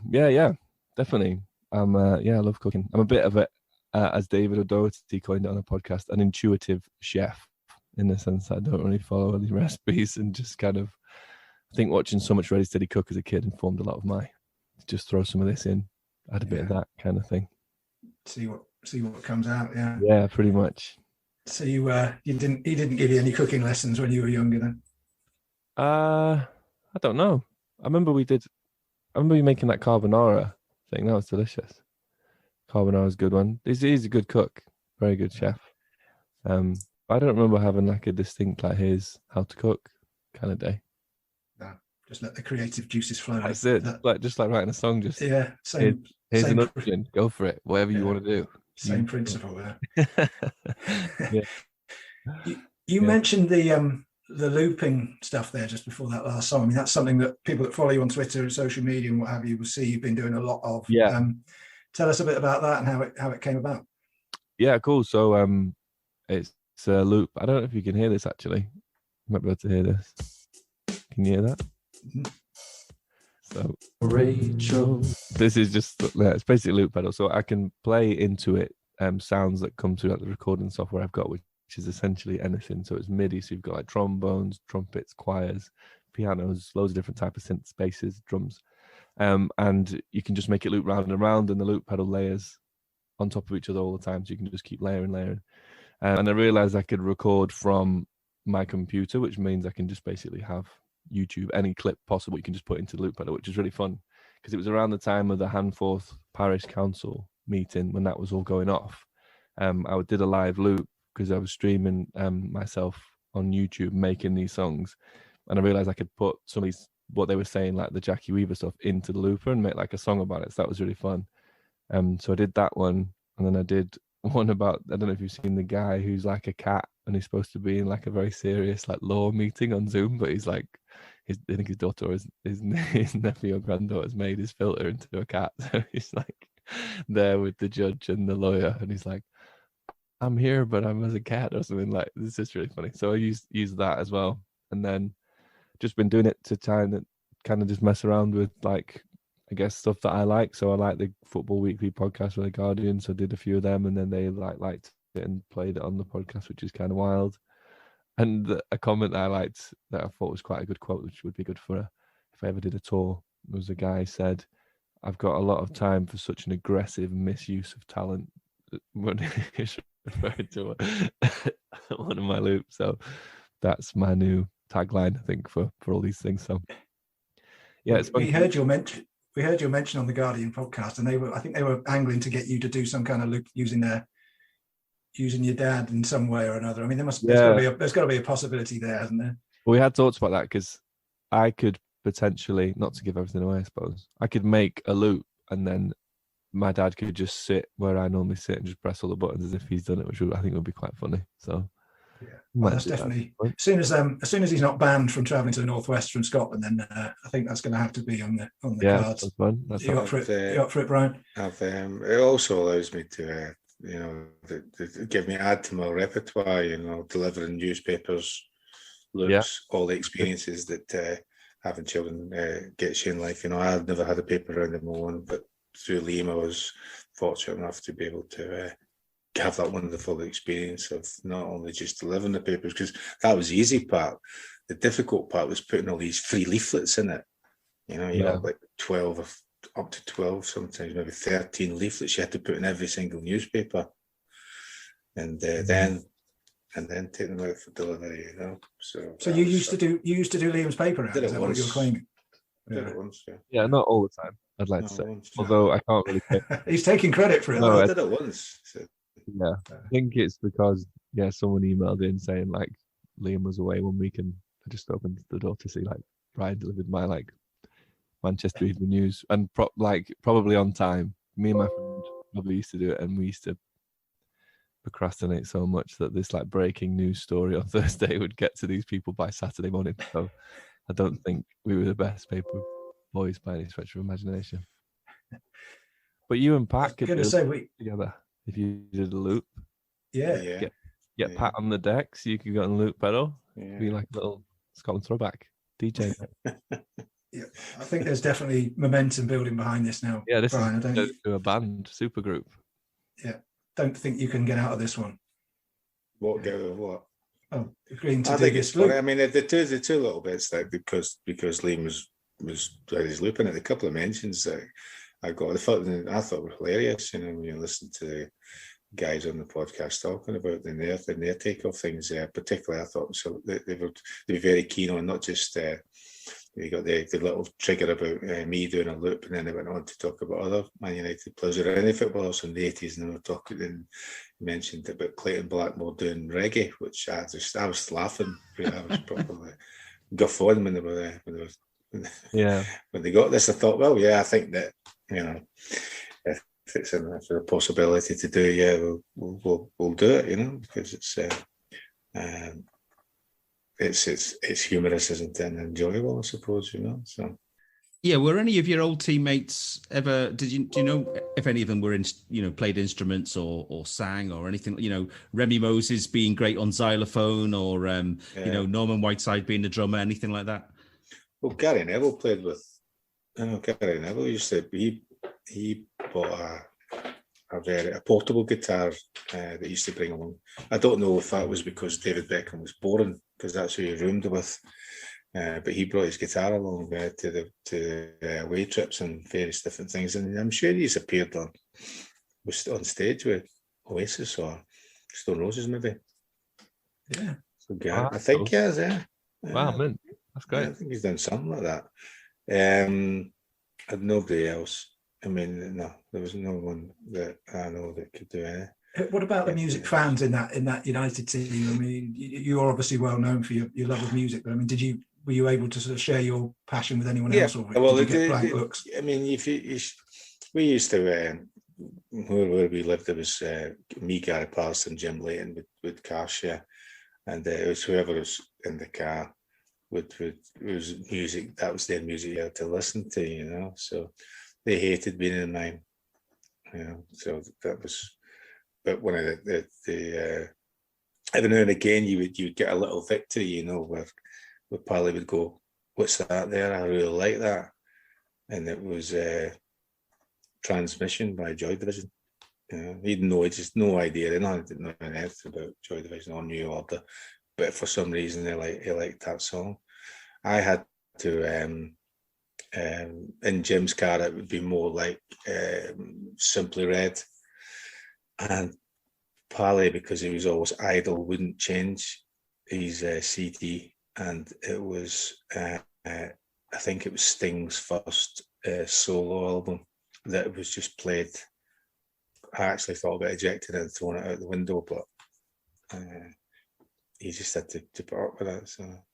definitely. I love cooking. I'm a bit of a, as David O'Doherty coined it on the podcast, an intuitive chef, in the sense that I don't really follow any recipes and just kind of, I think watching so much Ready Steady Cook as a kid informed a lot of my, just throw some of this in, add a bit of that kind of thing. See what comes out. Yeah. Yeah, pretty much. So he didn't give you any cooking lessons when you were younger then? I don't know. I remember you making that carbonara thing. That was delicious. Carbonara's a good one. He's a good cook, very good chef. I don't remember having like a distinct like here's how to cook kind of day. No, just let the creative juices flow. That's it. Just like writing a song. Just same. Here's same an option. Go for it. Whatever you want to do. Same principle there. Yeah. You mentioned the looping stuff there just before that last song. I mean, that's something that people that follow you on Twitter and social media and what have you will see you've been doing a lot of. Yeah. Tell us a bit about that and how it came about. Yeah, cool. So it's a loop. I don't know if you can hear this actually. You might be able to hear this. Can you hear that? Mm-hmm. So Rachel. This is just, it's basically loop pedal. So I can play into it sounds that come through like the recording software I've got, which is essentially anything. So it's MIDI. So you've got like trombones, trumpets, choirs, pianos, loads of different type of synths, basses, drums. And you can just make it loop round and round, and the loop pedal layers on top of each other all the time. So you can just keep layering. And I realized I could record from my computer, which means I can just basically have YouTube, any clip possible you can just put into the loop pedal, which is really fun because it was around the time of the Hanforth Parish Council meeting when that was all going off. I did a live loop because I was streaming myself on YouTube making these songs, and I realized I could put some of these, what they were saying, like the Jackie Weaver stuff, into the looper and make like a song about it. So that was really fun. So I did that one, and then I did one about, I don't know if you've seen the guy who's like a cat and he's supposed to be in like a very serious like law meeting on Zoom, but he's like, I think his daughter or his nephew or granddaughter's made his filter into a cat. So he's like there with the judge and the lawyer, and he's like, I'm here, but I'm as a cat or something. Like, this is really funny. So I used that as well. And then just been doing it to try and kind of just mess around with like, I guess, stuff that I like. So I like the Football Weekly podcast with the Guardian, so I did a few of them, and then they liked it and played it on the podcast, which is kind of wild. And a comment that I liked that I thought was quite a good quote, which would be good for if I ever did a tour, was a guy said, I've got a lot of time for such an aggressive misuse of talent, when he's referring to one of my loops. So that's my new tagline, I think, for all these things. So yeah, it's we heard your mention on the Guardian podcast, and I think they were angling to get you to do some kind of loop using your dad in some way or another. I mean, there's got to be a possibility there, hasn't there? Well, we had thoughts about that because I could potentially, not to give everything away, I suppose, I could make a loop and then my dad could just sit where I normally sit and just press all the buttons as if he's done it, which I think would be quite funny. So yeah, well, that's definitely that. As soon as he's not banned from traveling to the northwest from Scotland, then I think that's going to have to be on the cards. That's fun. You up for it, Brian? It also allows me to add to my repertoire, delivering newspapers, loops, all the experiences that having children gets you in life. I had never had a paper round of my own, but through Liam I was fortunate enough to be able to have that wonderful experience of not only just delivering the papers, because that was the easy part. The difficult part was putting all these free leaflets in it. You had like 12 or up to 12, sometimes maybe 13 leaflets you had to put in every single newspaper, and then take them out for delivery. So you used to do Liam's paper round. Is that what you were claiming? Did it once, yeah, not all the time, I'd like to say. Although I can't really he's taking credit for it. No, I did it once. So. Yeah, I think it's because someone emailed in saying like Liam was away one week, and I just opened the door to see like Brian delivered my like Manchester Evening News, and probably on time. Me and my friend probably used to do it, and we used to procrastinate so much that this like breaking news story on Thursday would get to these people by Saturday morning. So I don't think we were the best paper boys by any stretch of imagination. But you and Pat could do it together if you did a loop. Yeah. Get Pat on the deck so you could go on the loop pedal. Yeah. Be like a little Scotland throwback DJ. Yeah, I think there's definitely momentum building behind this now. Yeah, this Brian, is to a band supergroup. Yeah, don't think you can get out of this one. What get out of what? Oh, agreeing to I do think this it's funny. loop. I mean, the two little bits that because Liam was he's looping it. A couple of mentions that I thought were hilarious. You know, when you listen to the guys on the podcast talking about their take of things. Particularly, I thought so they were very keen on not just. You got the little trigger about me doing a loop, and then they went on to talk about other Man United players or any footballers from the 80s, and they were talking and mentioned about Clayton Blackmore doing reggae, which I was laughing. I was probably guffawing when they got this. I thought, well, yeah, I think that, you know, if it's a possibility to do, we'll do it, you know, because it's humorous, isn't it, and enjoyable, I suppose, you know. So yeah, were any of your old teammates ever? Do you know if any of them were played instruments or sang or anything? You know, Remy Moses being great on xylophone, or Norman Whiteside being the drummer, anything like that? Well, Gary Neville played with. I know Gary Neville used to. He bought a portable guitar that he used to bring along. I don't know if that was because David Beckham was boring, because that's who he roomed with. But he brought his guitar along to the away trips and various different things, and I'm sure he's appeared on stage with Oasis or Stone Roses, maybe. Yeah. So I think he has. Yeah. Wow, man, that's great. Yeah, I think he's done something like that. And nobody else. I mean, no, there was no one that I know that could do anything. What about the music fans in that United team? I mean, you're obviously well known for your love of music, but I mean, were you able to sort of share your passion with anyone else? Or well, did you get blank looks? I mean, we used to where we lived, there was me, Gary Parsons, Jim Layton with car share, and it was whoever was in the car with was music. That was their music you had to listen to, you know. So they hated being in mine, you know. So that was. But one of the every now and again you would get a little victory, you know, where Pally would go, "What's that there? I really like that," and it was Transmission by Joy Division. You know, he just no idea. Didn't know anything about Joy Division or New Order, but for some reason he liked that song. I had to in Jim's car it would be more like Simply Red. And Pally, because he was always idle, wouldn't change his CD, and it was I think it was Sting's first solo album that was just played. I actually thought about ejecting it and throwing it out the window, but he just had to put up with it. So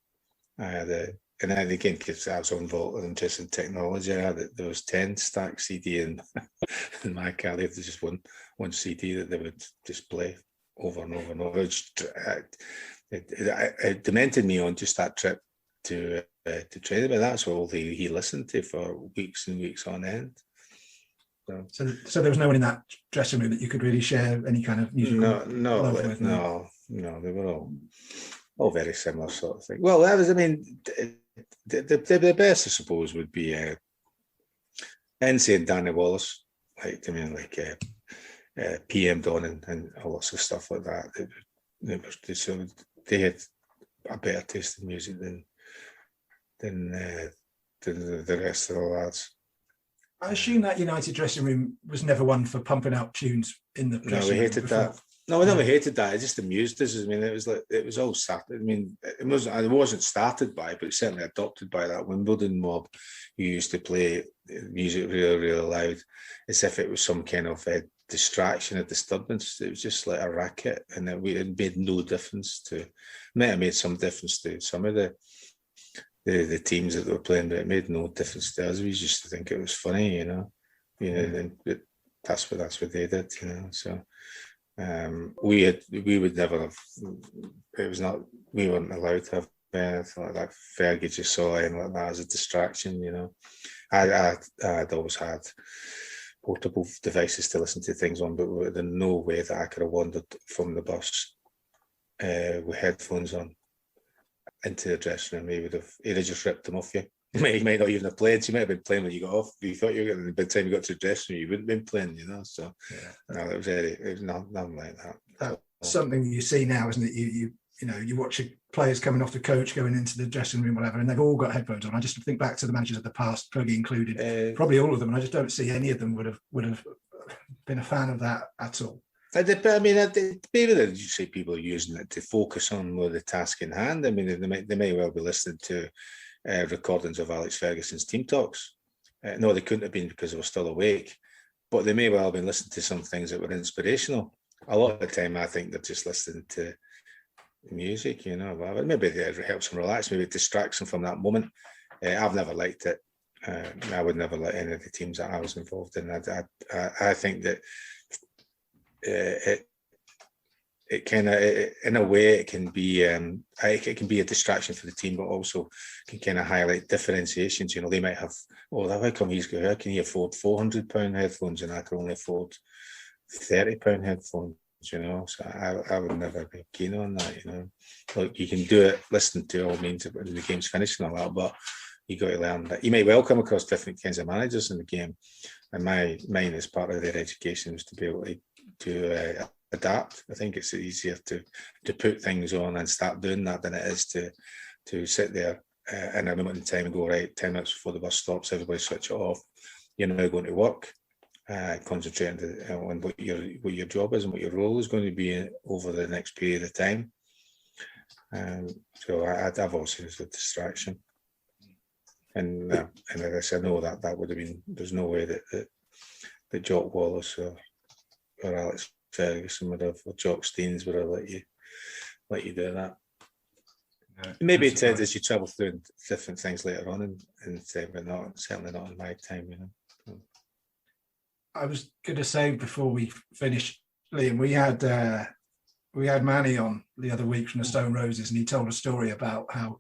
I had and then again, because I was involved in just in technology, there was 10 stack CD in my car. They had just one CD that they would just play over and over and over. It demented me on just that trip to training, but that's all he listened to for weeks and weeks on end. So there was no one in that dressing room that you could really share any kind of music. No, they were all very similar sort of thing. Well, that was, I mean, the best, I suppose, would be NC and Danny Wallace. PM Dawn and lots of stuff like that. They had a better taste in music than the rest of the lads. I assume that United dressing room was never one for pumping out tunes in the dressing room. No, we hated that. No, we never hated that. It just amused us. I mean, it was all started. I mean, it wasn't started by, but certainly adopted by that Wimbledon mob who used to play music really, really loud, as if it was some kind of distraction, a disturbance. It was just like a racket, and it made no difference to. It might have made some difference to some of the teams that they were playing, but it made no difference to us. We used to think it was funny, you know. And that's what they did, you know. So. We would never have. It was not. We weren't allowed to have anything like that. Fergie just saw anything like that as a distraction. You know, I'd always had portable devices to listen to things on, but there's no way that I could have wandered from the bus with headphones on into the dressing room. He'd have just ripped them off you. He might not even have played. You might have been playing when you got off. You thought you were getting, by the time you got to the dressing room, you wouldn't have been playing, you know. So no, it was nothing like that. That's something you see now, isn't it? You know, you watch your players coming off the coach, going into the dressing room, whatever, and they've all got headphones on. I just think back to the managers of the past, Fergie included, probably all of them, and I just don't see any of them would have been a fan of that at all. I mean, maybe you say people are using it to focus on more the task in hand. I mean, they may well be listening to recordings of Alex Ferguson's team talks. No, they couldn't have been because they were still awake, but they may well have been listening to some things that were inspirational. A lot of the time, I think they're just listening to music, you know. Maybe it helps them relax, maybe it distracts them from that moment. I've never liked it. I would never like any of the teams that I was involved in. I think that it kind of, in a way, it can be a distraction for the team, but also can kind of highlight differentiations. You know, they might have, how come how can he afford £400 headphones and I can only afford £30 headphones? You know, so I would never be keen on that. You know, look, you can do it, listen to all means when the game's finished and all that, but you got to learn that. You may well come across different kinds of managers in the game, and mine as part of their education was to be able to adapt. I think it's easier to put things on and start doing that than it is to sit there in a moment in time and go, right, 10 minutes before the bus stops, everybody switch it off. You're now going to work. Concentrate on what your job is and what your role is going to be over the next period of time. So I've always seen it as a distraction. And as I said, no, that would have been, there's no way that Jock Wallace or Alex Ferguson would have, or Jock Steens would have let you do that. No, maybe it did as you travel through different things later on in time, but certainly not in my time, you know. I was going to say before we finish, Liam, we had Manny on the other week from the Stone Roses, and he told a story about how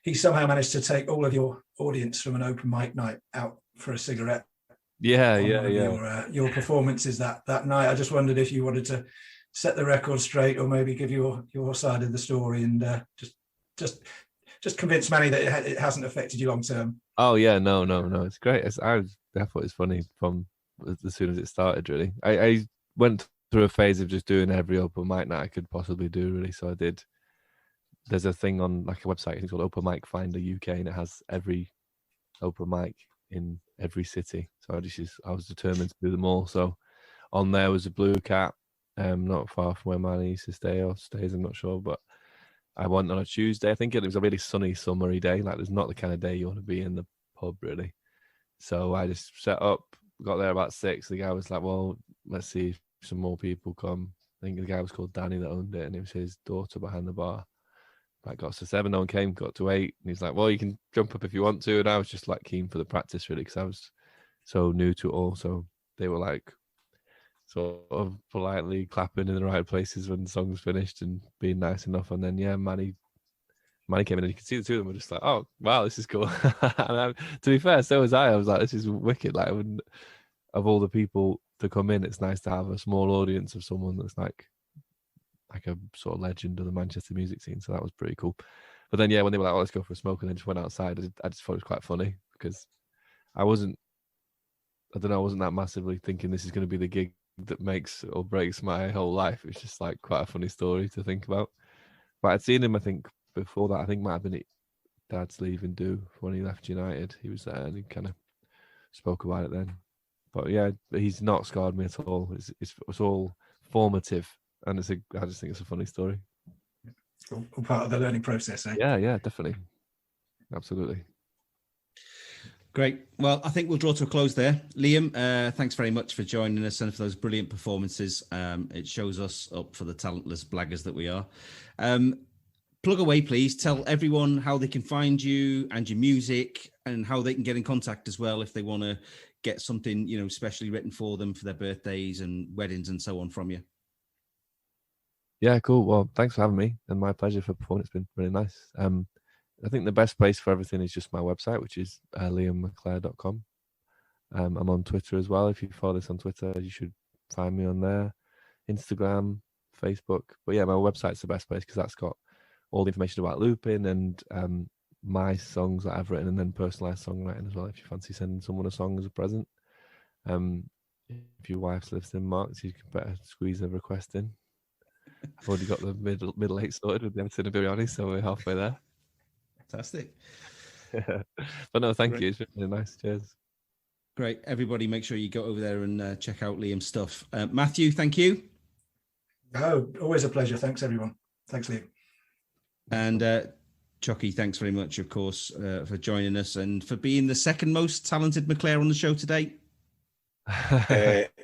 he somehow managed to take all of your audience from an open mic night out for a cigarette. Your performances that night. I just wondered if you wanted to set the record straight, or maybe give your side of the story, and just convince Manny that it hasn't affected you long term. Oh yeah, no, it's great. I thought it's funny from as soon as it started, really. I went through a phase of just doing every open mic night I could possibly do, really. So I did. There's a thing on like a website, I think it's called Open Mic Finder UK, and it has every open mic in every city. So I was determined to do them all. So on there was a Blue Cat, not far from where Manny used to stay or stays, I'm not sure, but I went on a Tuesday. I think it was a really sunny, summery day. Like, there's not the kind of day you want to be in the pub, really. So I just set up, got there about 6. The guy was like, well, let's see if some more people come. I think the guy was called Danny that owned it, and it was his daughter behind the bar. Like, got to 7, no one came, got to 8, and he's like, well, you can jump up if you want to. And I was just like keen for the practice, really, because I was so new to it all. So they were like sort of politely clapping in the right places when the song's finished and being nice enough. And then, yeah, Manny came in, and you could see the two of them were just like, oh, wow, this is cool. And to be fair, so was I. I was like, this is wicked. Like, of all the people to come in, it's nice to have a small audience of someone that's like a sort of legend of the Manchester music scene. So that was pretty cool. But then, yeah, when they were like, oh, let's go for a smoke, and then just went outside, I just thought it was quite funny, because I wasn't that massively thinking this is going to be the gig that makes or breaks my whole life. It was just like quite a funny story to think about. But I'd seen him, I think, before that. I think it might have been at Dad's leaving do when he left United. He was there and he kind of spoke about it then. But yeah, he's not scarred me at all. It's all formative, and I just think it's a funny story. All part of the learning process, eh? Yeah, definitely. Absolutely. Great. Well, I think we'll draw to a close there. Liam, thanks very much for joining us and for those brilliant performances. It shows us up for the talentless blaggers that we are. Plug away, please. Tell everyone how they can find you and your music, and how they can get in contact as well if they want to get something, specially written for them for their birthdays and weddings and so on from you. Yeah, cool. Well, thanks for having me, and my pleasure for performing. It's been really nice. I think the best place for everything is just my website, which is liammcclair.com. I'm on Twitter as well. If you follow this on Twitter, you should find me on there. Instagram, Facebook. But yeah, my website's the best place because that's got all the information about looping and my songs that I've written, and then personalised songwriting as well. If you fancy sending someone a song as a present, if your wife's listening, Mark, so you can better squeeze a request in. I've already got the middle eight sorted with the Everton and Biryani, so we're halfway there. Fantastic. But no, thank you. It's been really nice. Cheers. Great. Everybody, make sure you go over there and check out Liam's stuff. Matthew, thank you. Oh, always a pleasure. Thanks, everyone. Thanks, Liam. And Choccy, thanks very much, of course, for joining us and for being the second most talented McClair on the show today.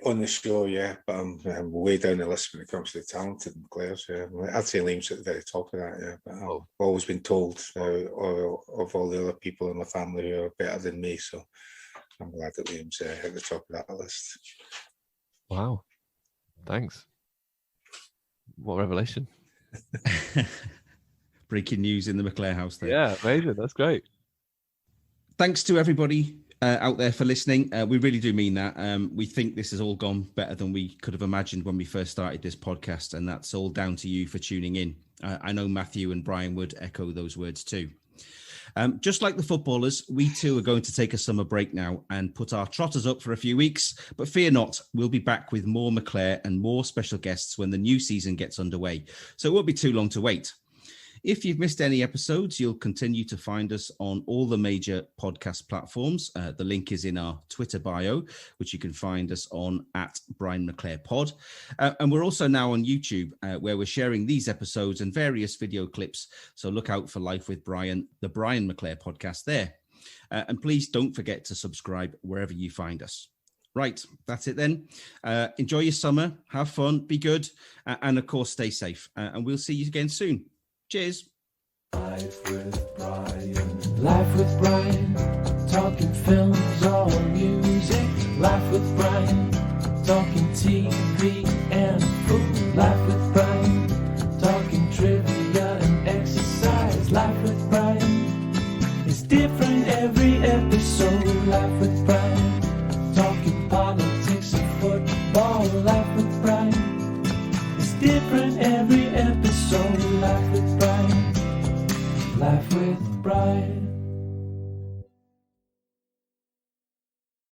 On the show, yeah, but I'm way down the list when it comes to the talented McClairs. Yeah, I'd say Liam's at the very top of that. Yeah, but I've always been told of all the other people in my family who are better than me, so I'm glad that Liam's at the top of that list. Wow, thanks. What a revelation! Breaking news in the McClair house there. Yeah, amazing. That's great. Thanks to everybody out there for listening. We really do mean that. We think this has all gone better than we could have imagined when we first started this podcast, and that's all down to you for tuning in. I know Matthew and Brian would echo those words too. Just like the footballers, we too are going to take a summer break now and put our trotters up for a few weeks, but fear not, we'll be back with more McClair and more special guests when the new season gets underway, so it won't be too long to wait. If you've missed any episodes, you'll continue to find us on all the major podcast platforms. The link is in our Twitter bio, which you can find us on at Brian McClair Pod. And we're also now on YouTube, where we're sharing these episodes and various video clips. So look out for Life with Brian, the Brian McClair podcast there. And please don't forget to subscribe wherever you find us. Right, that's it then. Enjoy your summer, have fun, be good, and of course, stay safe. And we'll see you again soon. Cheers. Life with Brian. Life with Brian. Talking films or music. Life with Brian. Talking TV and food. Life with Brian. Talking trivia and exercise. Life with Brian. It's different every episode. Life with Brian. Talking politics and football. Life with Brian. It's different every episode. Life with Brian. Life with Brian.